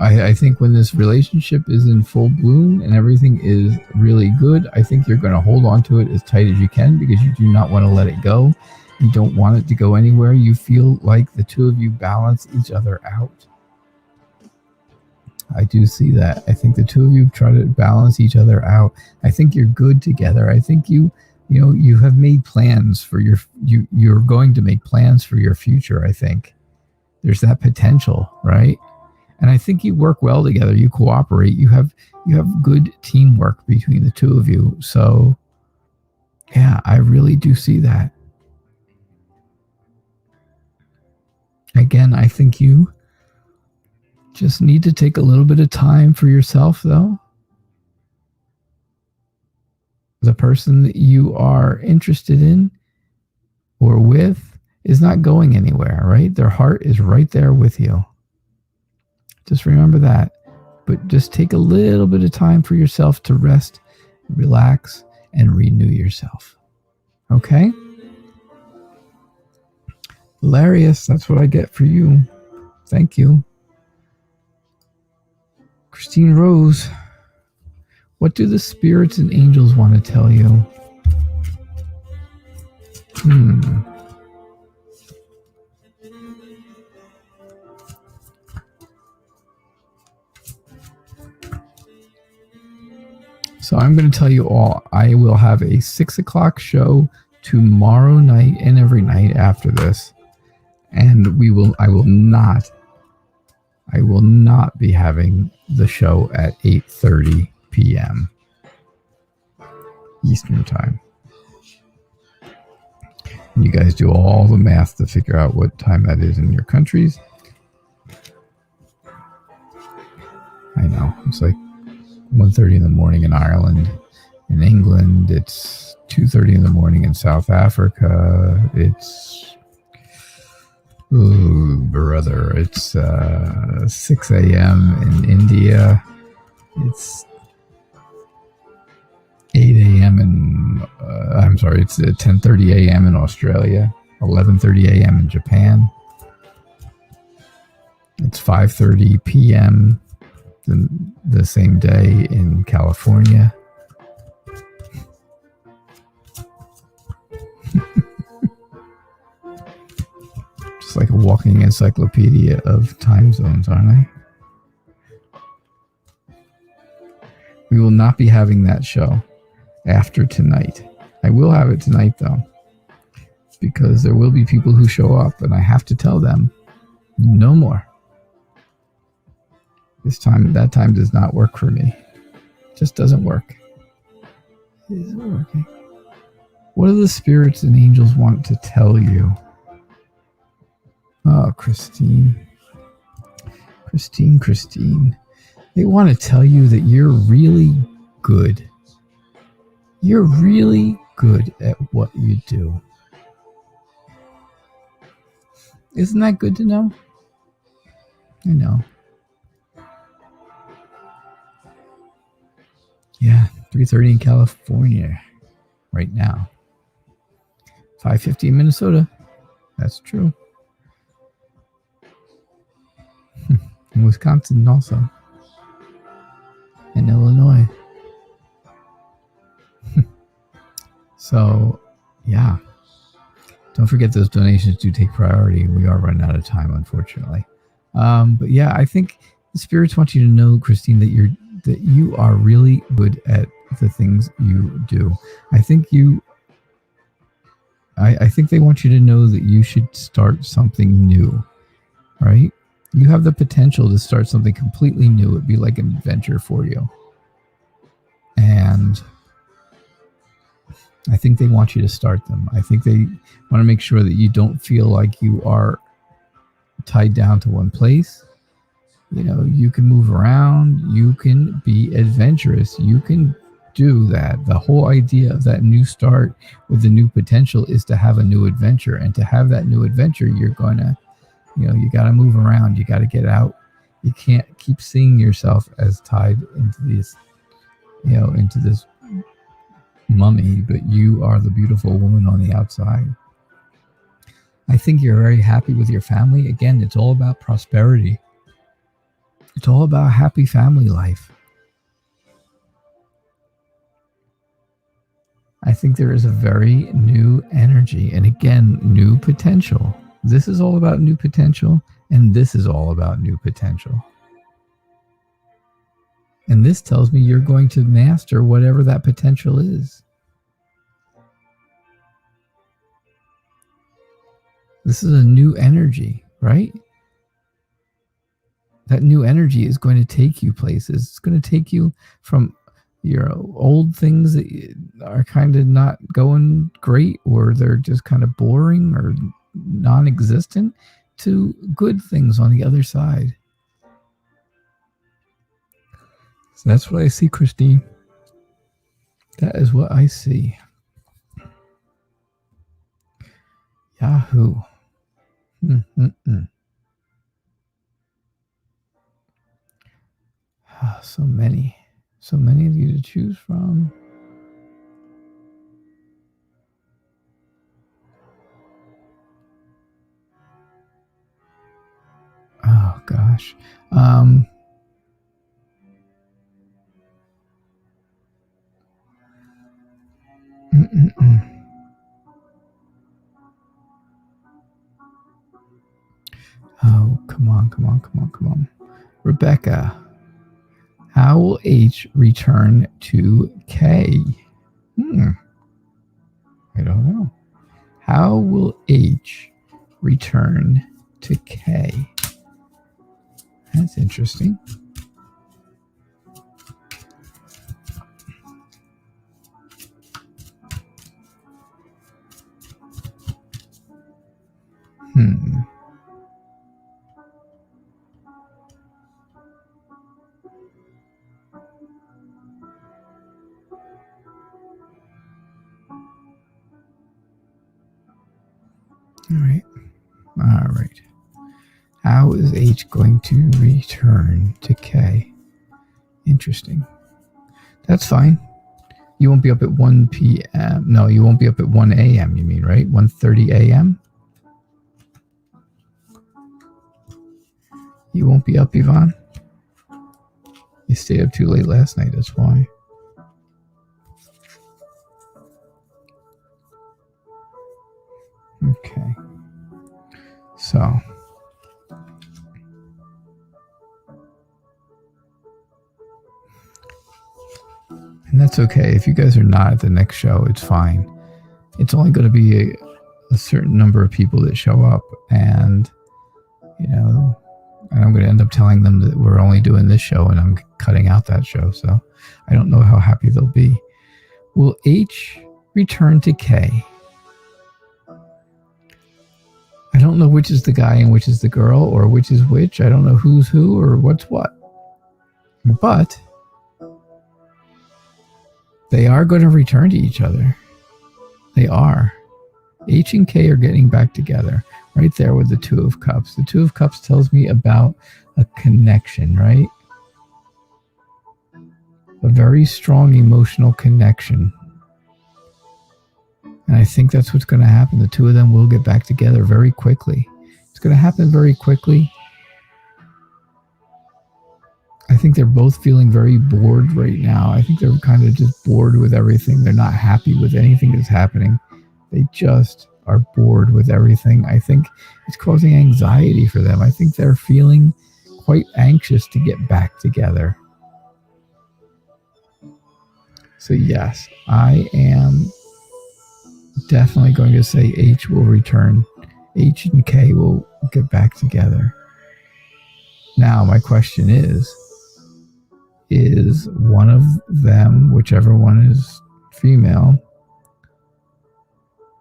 I think when this relationship is in full bloom and everything is really good, I think you're going to hold on to it as tight as you can because you do not want to let it go. You don't want it to go anywhere. You feel like the two of you balance each other out. I do see that. I think the two of you try to balance each other out. I think you're good together. I think you You have made plans for you're going to make plans for your future. I think there's that potential, right? And I think you work well together. You cooperate. You have good teamwork between the two of you. So yeah, I really do see that. Again, I think you just need to take a little bit of time for yourself, though. The person that you are interested in or with is not going anywhere, right? Their heart is right there with you. Just remember that. But just take a little bit of time for yourself to rest, relax, and renew yourself. Okay? Hilarious, that's what I get for you. Thank you. Christine Rose, what do the spirits and angels want to tell you? So I'm going to tell you all, I will have a 6 o'clock show tomorrow night and every night after this. And I will not be having the show at 8:30 p.m. Eastern time. You guys do all the math to figure out what time that is in your countries. I know, it's like 1:30 in the morning in Ireland. In England, it's 2:30 in the morning in South Africa. It's, it's 6 a.m. in India. It's 8 a.m. it's 10:30 a.m. in Australia, 11:30 a.m. in Japan. It's 5:30 p.m. the same day in California. Just like a walking encyclopedia of time zones, aren't I? We will not be having that show after tonight. I will have it tonight, though, because there will be people who show up, and I have to tell them, no more. That time does not work for me. It just doesn't work. It isn't working. What do the spirits and angels want to tell you? Oh, Christine. They want to tell you that you're really good. You're really good at what you do. Isn't that good to know? I know. Yeah, 3:30 in California right now. 5:50 in Minnesota. That's true. In Wisconsin also. In Illinois. So, yeah. Don't forget those donations do take priority. We are running out of time, unfortunately. But yeah, I think the spirits want you to know, Christine, that you are really good at the things you do. I think they want you to know that you should start something new, right? You have the potential to start something completely new. It'd be like an adventure for you. And I think they want you to start them. I think they want to make sure that you don't feel like you are tied down to one place. You can move around. You can be adventurous. You can do that. The whole idea of that new start with the new potential is to have a new adventure. And to have that new adventure, you're going to, you got to move around. You got to get out. You can't keep seeing yourself as tied into this, into this mummy, but you are the beautiful woman on the outside. I think you're very happy with your family. Again, it's all about prosperity. It's all about happy family life. I think there is a very new energy, and again, new potential. This is all about new potential, and this is all about new potential. And this tells me you're going to master whatever that potential is. This is a new energy, right? That new energy is going to take you places. It's going to take you from your old things that are kind of not going great, or they're just kind of boring or non-existent, to good things on the other side. So that's what I see, Christine. That is what I see. Yahoo. So many of you to choose from. Oh gosh. Oh, come on. Rebecca, how will H return to K? I don't know. How will H return to K? That's interesting. All right. How is H going to return to K? Interesting. That's fine. You won't be up at 1 p.m. No, you won't be up at 1 a.m. You mean, right? 1:30 a.m.? You won't be up, Yvonne? You stayed up too late last night, that's why. Okay. So. And that's okay. If you guys are not at the next show, it's fine. It's only going to be a certain number of people that show up, and and I'm going to end up telling them that we're only doing this show and I'm cutting out that show. So I don't know how happy they'll be. Will H return to K? I don't know which is the guy and which is the girl, or which is which. I don't know who's who or what's what. But they are going to return to each other. They are. H and K are getting back together. Right there with the Two of Cups. The Two of Cups tells me about a connection, right? A very strong emotional connection. And I think that's what's going to happen. The two of them will get back together very quickly. It's going to happen very quickly. I think they're both feeling very bored right now. I think they're kind of just bored with everything. They're not happy with anything that's happening. They just are bored with everything. I think it's causing anxiety for them. I think they're feeling quite anxious to get back together. So yes, I am definitely going to say H will return. H and K will get back together. Now, my question is one of them, whichever one is female,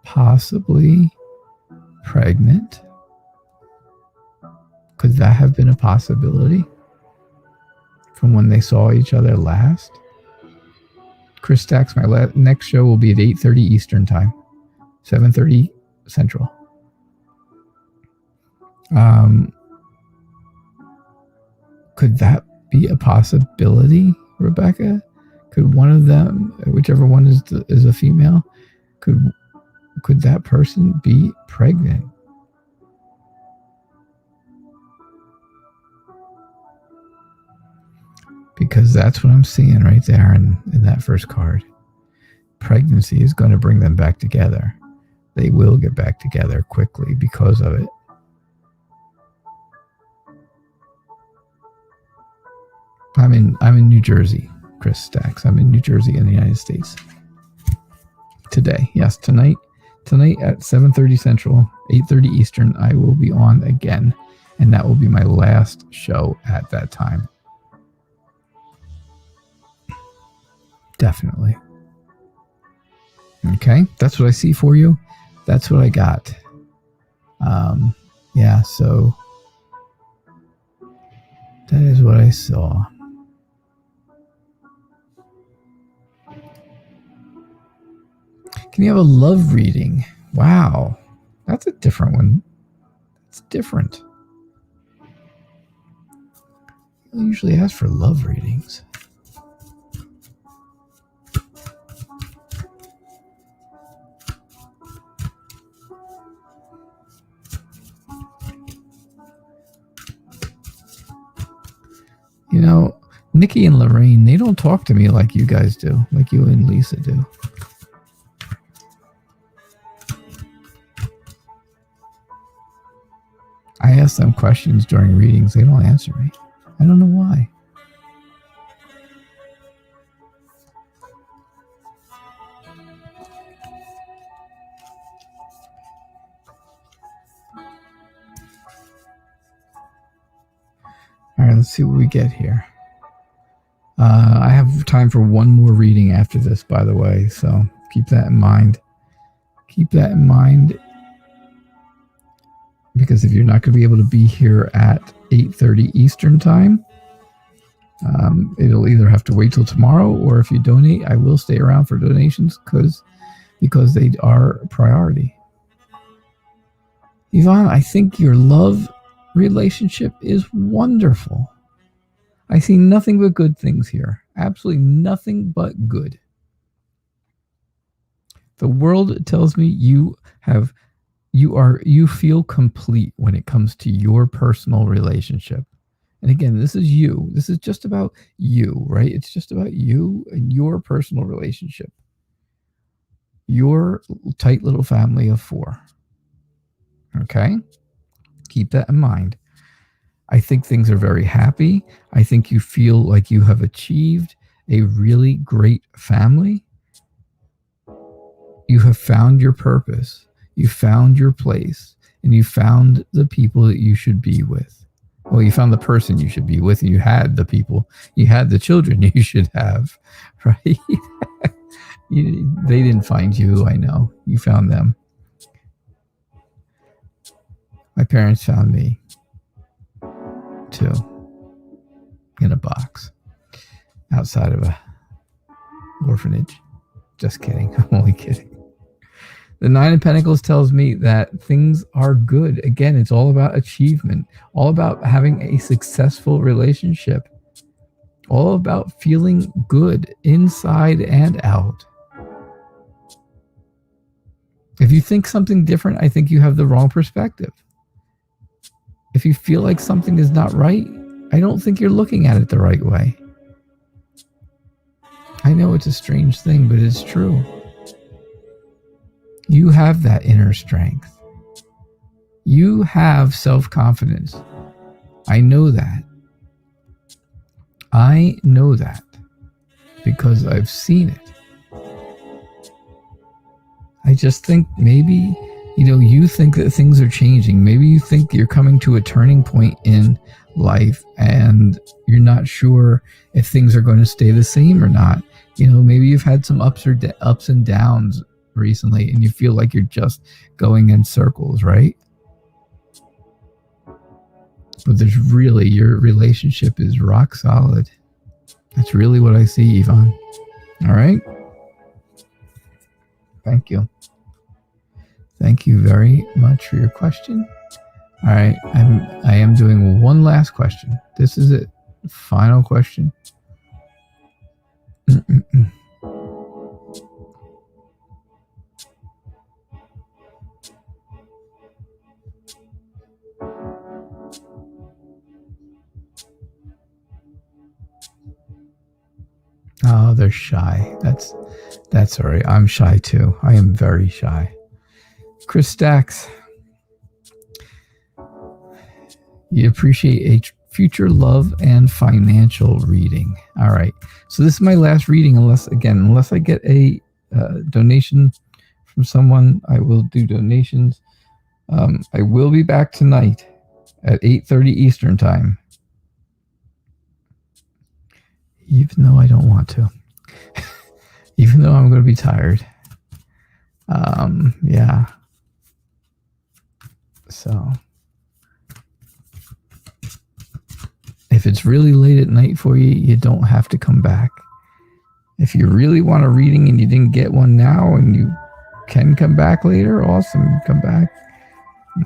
possibly pregnant? Could that have been a possibility from when they saw each other last? Chris Stacks, my next show will be at 8:30 Eastern Time, 7:30 Central. Could that be a possibility, Rebecca? Could one of them, whichever one is a female, could that person be pregnant? Because that's what I'm seeing right there in that first card. Pregnancy is going to bring them back together. They will get back together quickly because of it. I'm in New Jersey, Chris Stacks. I'm in New Jersey in the United States. Today, yes, tonight at 7:30 Central, 8:30 Eastern, I will be on again. And that will be my last show at that time. Definitely. Okay, that's what I see for you. That's what I got. Yeah, so that is what I saw. Can you have a love reading? Wow, that's a different one. It's different. I usually ask for love readings. You know, Nicky and Lorraine, they don't talk to me like you guys do, like you and Lisa do. I ask them questions during readings. They don't answer me. I don't know why. All right, let's see what we get here. I have time for one more reading after this, by the way, so keep that in mind. Keep that in mind, because if you're not going to be able to be here at 8:30 Eastern time, it'll either have to wait till tomorrow, or if you donate, I will stay around for donations because they are a priority. Yvonne, I think your love relationship is wonderful. I see nothing but good things here. Absolutely nothing but good. The world tells me you feel complete when it comes to your personal relationship. And again, this is you. This is just about you, right? It's just about you and your personal relationship. Your tight little family of 4. Okay? Keep that in mind. I think things are very happy. I think you feel like you have achieved a really great family. You have found your purpose. You found your place. And you found the people that you should be with. Well, you found the person you should be with. And you had the people. You had the children you should have. Right? They didn't find you, I know. You found them. My parents found me. Too, in a box outside of a orphanage. Just kidding. I'm only kidding. The 9 of Pentacles tells me that things are good. Again, it's all about achievement, all about having a successful relationship, all about feeling good inside and out. If you think something different, I think you have the wrong perspective. If you feel like something is not right, I don't think you're looking at it the right way. I know it's a strange thing, but it's true. You have that inner strength. You have self-confidence. I know that. I know that because I've seen it. I just think maybe, you think that things are changing. Maybe you think you're coming to a turning point in life and you're not sure if things are going to stay the same or not. Maybe you've had some ups and downs recently and you feel like you're just going in circles, right? But there's really, your relationship is rock solid. That's really what I see, Yvonne. All right? Thank you. Thank you very much for your question. All right, I am doing one last question. This is it. Final question. Oh, they're shy. That's all right. I'm shy too. I am very shy. Chris Stacks, you appreciate a future love and financial reading. All right. So this is my last reading, unless I get a donation from someone, I will do donations. I will be back tonight at 8:30 Eastern time. Even though I don't want to. Even though I'm going to be tired. Yeah. So, if it's really late at night for you, you don't have to come back. If you really want a reading and you didn't get one now and you can come back later, awesome, come back.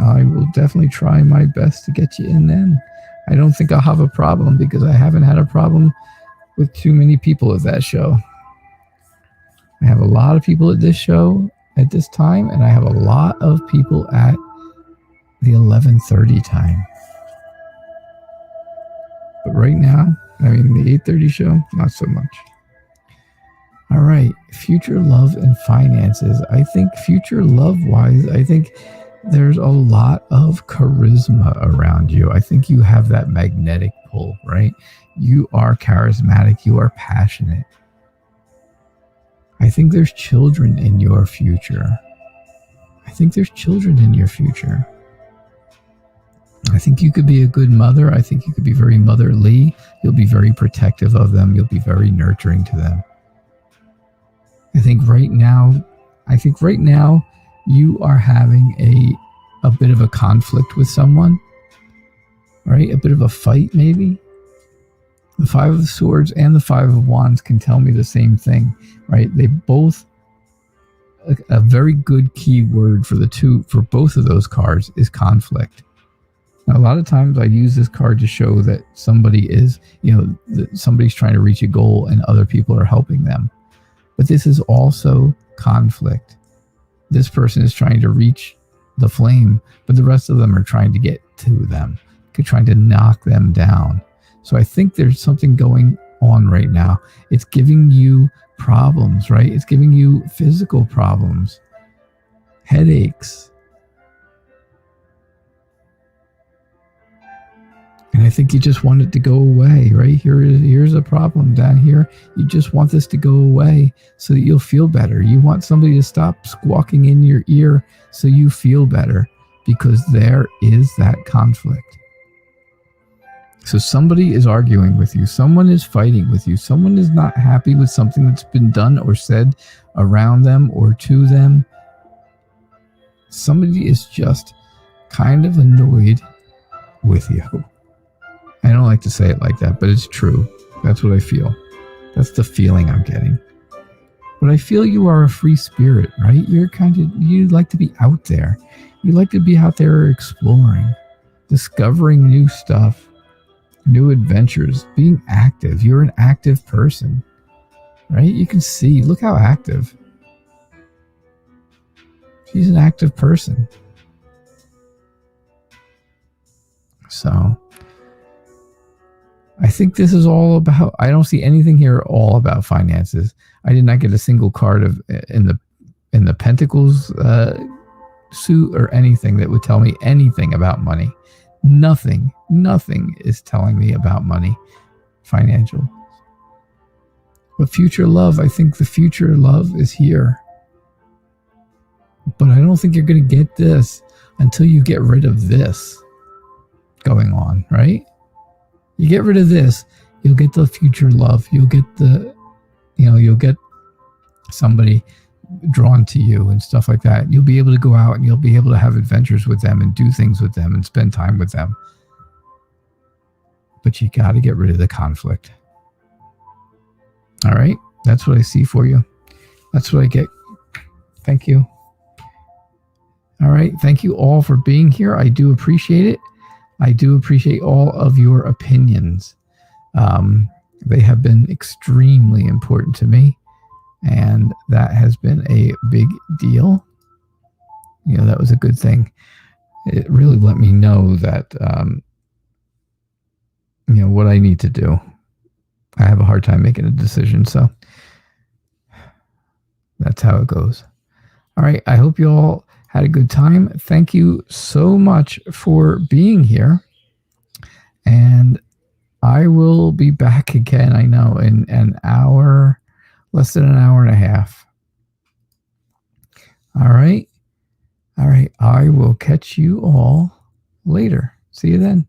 I will definitely try my best to get you in then. I don't think I'll have a problem because I haven't had a problem with too many people at that show. I have a lot of people at this show at this time, and I have a lot of people at the 11:30 time. But right now, I mean, the 8:30 show, not so much. All right, future love and finances. I think future love-wise, I think there's a lot of charisma around you. I think you have that magnetic pull, right? You are charismatic. You are passionate. I think there's children in your future. I think there's children in your future. I think you could be a good mother. I think you could be very motherly. You'll be very protective of them. You'll be very nurturing to them. I think right now you are having a bit of a conflict with someone, right? A bit of a fight, maybe. The Five of Swords and the Five of Wands can tell me the same thing, right? They both, a very good key word for both of those cards is conflict. Now, a lot of times I use this card to show that somebody is, that somebody's trying to reach a goal and other people are helping them. But this is also conflict. This person is trying to reach the flame, but the rest of them are trying to get to them, trying to knock them down. So I think there's something going on right now. It's giving you problems, right? It's giving you physical problems, headaches. And I think you just want it to go away, right? Here's a problem down here. You just want this to go away so that you'll feel better. You want somebody to stop squawking in your ear so you feel better, because there is that conflict. So somebody is arguing with you. Someone is fighting with you. Someone is not happy with something that's been done or said around them or to them. Somebody is just kind of annoyed with you. I don't like to say it like that, but it's true. That's what I feel. That's the feeling I'm getting. But I feel you are a free spirit, right? You like to be out there. You like to be out there exploring, discovering new stuff, new adventures, being active. You're an active person, right? You can see, look how active. She's an active person. So I think this is all about, I don't see anything here all about finances. I did not get a single card in the Pentacles suit or anything that would tell me anything about money. Nothing is telling me about money, financial. But future love, I think the future love is here. But I don't think you're going to get this until you get rid of this going on, right? You get rid of this, you'll get the future love. You'll get you'll get somebody drawn to you and stuff like that. You'll be able to go out and you'll be able to have adventures with them and do things with them and spend time with them. But you got to get rid of the conflict. All right. That's what I see for you. That's what I get. Thank you. All right. Thank you all for being here. I do appreciate it. I do appreciate all of your opinions. They have been extremely important to me, and that has been a big deal. That was a good thing. It really let me know that, what I need to do. I have a hard time making a decision, so that's how it goes. All right. I hope you all had a good time. Thank you so much for being here. And I will be back again, I know, in an hour, less than an hour and a half. All right. All right, I will catch you all later. See you then.